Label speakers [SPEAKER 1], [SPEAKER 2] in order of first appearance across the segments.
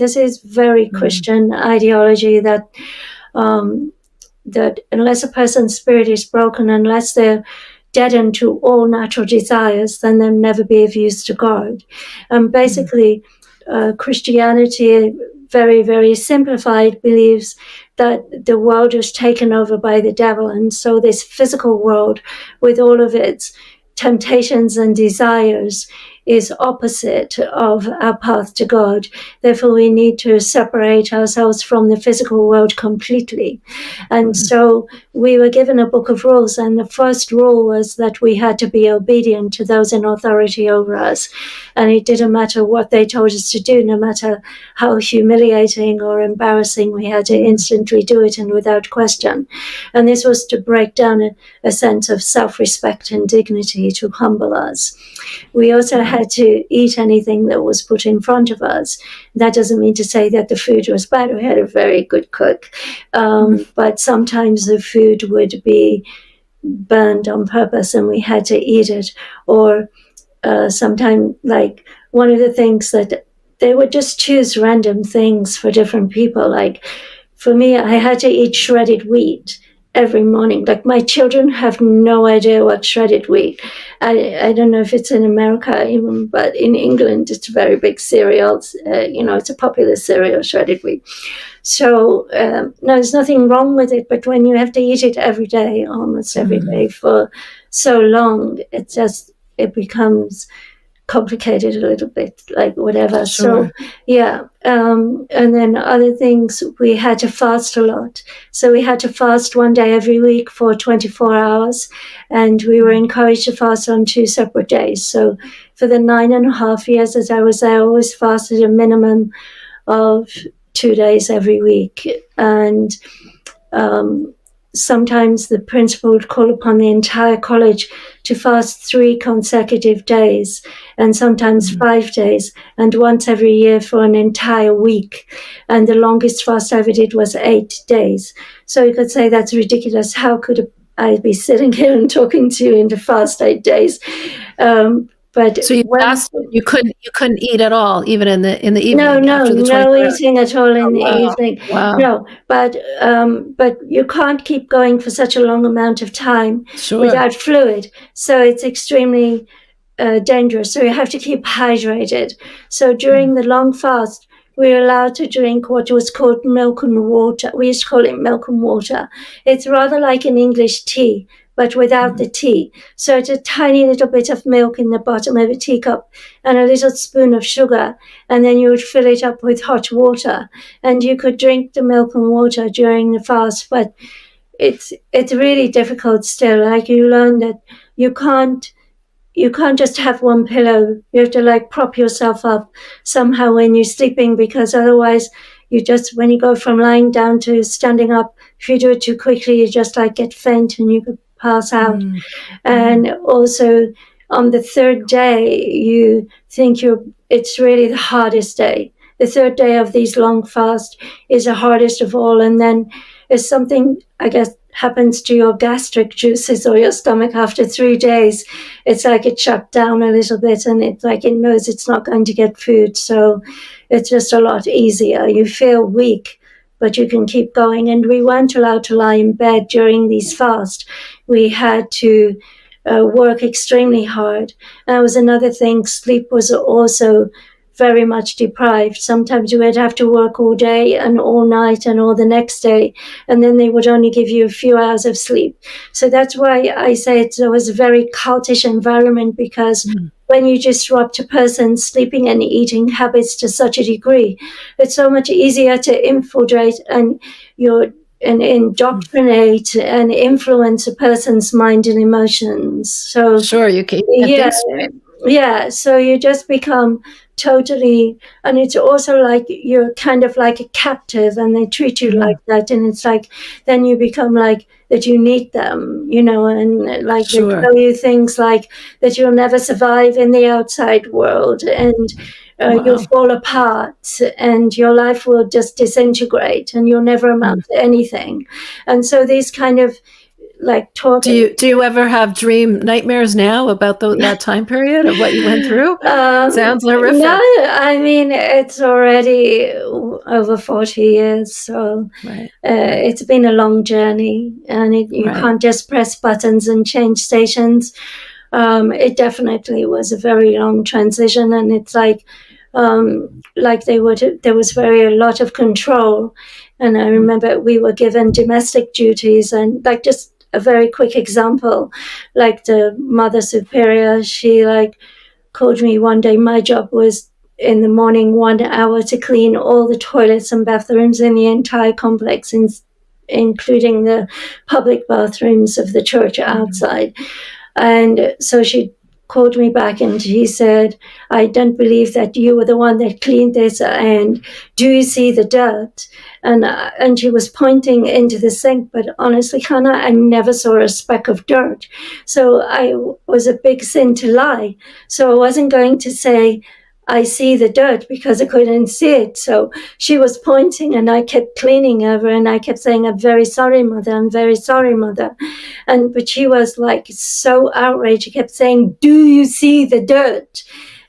[SPEAKER 1] This is very Christian ideology that that unless a person's spirit is broken, unless they're deadened to all natural desires, then they'll never be of use to God. Basically, Christianity, very, very simplified, believes that the world is taken over by the devil. And so this physical world, with all of its temptations and desires, is opposite of our path to God. Therefore, we need to separate ourselves from the physical world completely. And so we were given a book of rules, and the first rule was that we had to be obedient to those in authority over us. And it didn't matter what they told us to do, no matter how humiliating or embarrassing, we had to instantly do it and without question. And this was to break down a sense of self-respect and dignity, to humble us. We also had to eat anything that was put in front of us. That doesn't mean to say that the food was bad. We had a very good cook. But sometimes the food would be burned on purpose and we had to eat it. Or sometimes, like, one of the things that they would just choose random things for different people. Like, for me, I had to eat shredded wheat every morning. Like, my children have no idea what shredded wheat. I don't know if it's in America even, but in England it's a very big cereal. It's a popular cereal, shredded wheat. So no, there's nothing wrong with it, but when you have to eat it every day, almost every day for so long, it becomes complicated a little bit, like whatever.
[SPEAKER 2] Sure.
[SPEAKER 1] So yeah, and then other things, we had to fast a lot. So we had to fast one day every week for 24 hours, and we were encouraged to fast on 2 separate days. So for the 9.5 years that I was there, I always fasted a minimum of 2 days every week. And sometimes the principal would call upon the entire college to fast 3 consecutive days, and sometimes 5 days, and once every year for an entire week. And the longest fast I ever did was 8 days. So you could say, that's ridiculous. How could I be sitting here and talking to you in the fast 8 days? But
[SPEAKER 2] so you couldn't eat at all, even in the evening.
[SPEAKER 1] No eating at all in the evening.
[SPEAKER 2] Wow.
[SPEAKER 1] No, but you can't keep going for such a long amount of time without fluid. So it's extremely dangerous. So you have to keep hydrated. So during the long fast, we're allowed to drink what was called milk and water. We used to call it milk and water. It's rather like an English tea, but without the tea. So it's a tiny little bit of milk in the bottom of a teacup and a little spoon of sugar, and then you would fill it up with hot water, and you could drink the milk and water during the fast. But it's really difficult still. Like, you learn that you can't just have one pillow. You have to, like, prop yourself up somehow when you're sleeping, because otherwise when you go from lying down to standing up, if you do it too quickly, you just like get faint and you could pass out. And also on the 3rd day, you think it's really the hardest day. The 3rd day of these long fasts is the hardest of all. And then it's something, I guess, happens to your gastric juices or your stomach after 3 days. It's like it shut down a little bit, and it's like it knows it's not going to get food. So it's just a lot easier. You feel weak, but you can keep going. And we weren't allowed to lie in bed during these fasts. We had to work extremely hard. And that was another thing. Sleep was also very much deprived. Sometimes you would have to work all day and all night and all the next day, and then they would only give you a few hours of sleep. So that's why I say it was a very cultish environment, because when you disrupt a person's sleeping and eating habits to such a degree, it's so much easier to infiltrate and indoctrinate and influence a person's mind and emotions. So
[SPEAKER 2] you can.
[SPEAKER 1] So you just become totally, and it's also like you're kind of like a captive, and they treat you like that, and it's like then you become like that you need them, and like they tell you things like that you'll never survive in the outside world, and you'll fall apart, and your life will just disintegrate, and you'll never amount to anything. And so these kind of like talking.
[SPEAKER 2] Do you ever have dream nightmares now about that time period of what you went through? Sounds horrific.
[SPEAKER 1] No, I mean, it's already over 40 years, so
[SPEAKER 2] Right.
[SPEAKER 1] it's been a long journey, and you can't just press buttons and change stations. It definitely was a very long transition, and it's like there was a lot of control. And I remember we were given domestic duties, and like, just a very quick example, like the Mother Superior, she like called me one day. My job was in the morning 1 hour to clean all the toilets and bathrooms in the entire complex, including the public bathrooms of the church outside. And so she called me back and she said, I don't believe that you were the one that cleaned this, and do you see the dirt? And she was pointing into the sink, but honestly, Hannah, I never saw a speck of dirt. So I was a big sin to lie. So I wasn't going to say, I see the dirt, because I couldn't see it. So she was pointing, and I kept cleaning over, and I kept saying, I'm very sorry, Mother. I'm very sorry, Mother. But she was like so outraged. She kept saying, do you see the dirt?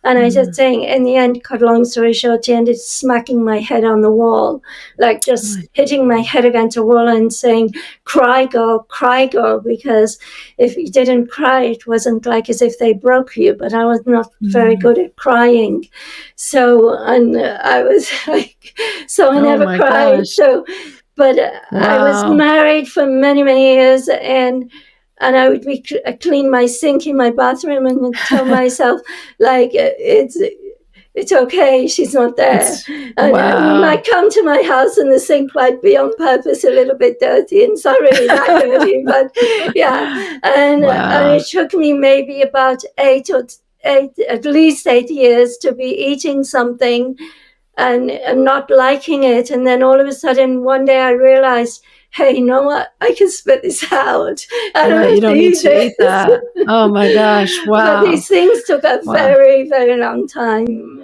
[SPEAKER 1] And I just saying, in the end, cut long story short, she ended smacking my head on the wall, like just hitting my head against a wall and saying, cry, girl, because if you didn't cry, it wasn't like as if they broke you, but I was not very good at crying. So, and I was like, so I never cried.
[SPEAKER 2] Gosh.
[SPEAKER 1] So, but I was married for many, many years, and I would clean my sink in my bathroom and tell myself, like, it's okay, she's not there. And you might come to my house and the sink might be on purpose a little bit dirty, and it's not really that dirty, but yeah. And it took me maybe about at least 8 years to be eating something and not liking it. And then all of a sudden, one day I realized, hey, you know what? I can spit this out.
[SPEAKER 2] You don't need to eat that. Oh my gosh. Wow.
[SPEAKER 1] But these things took a very, very long time.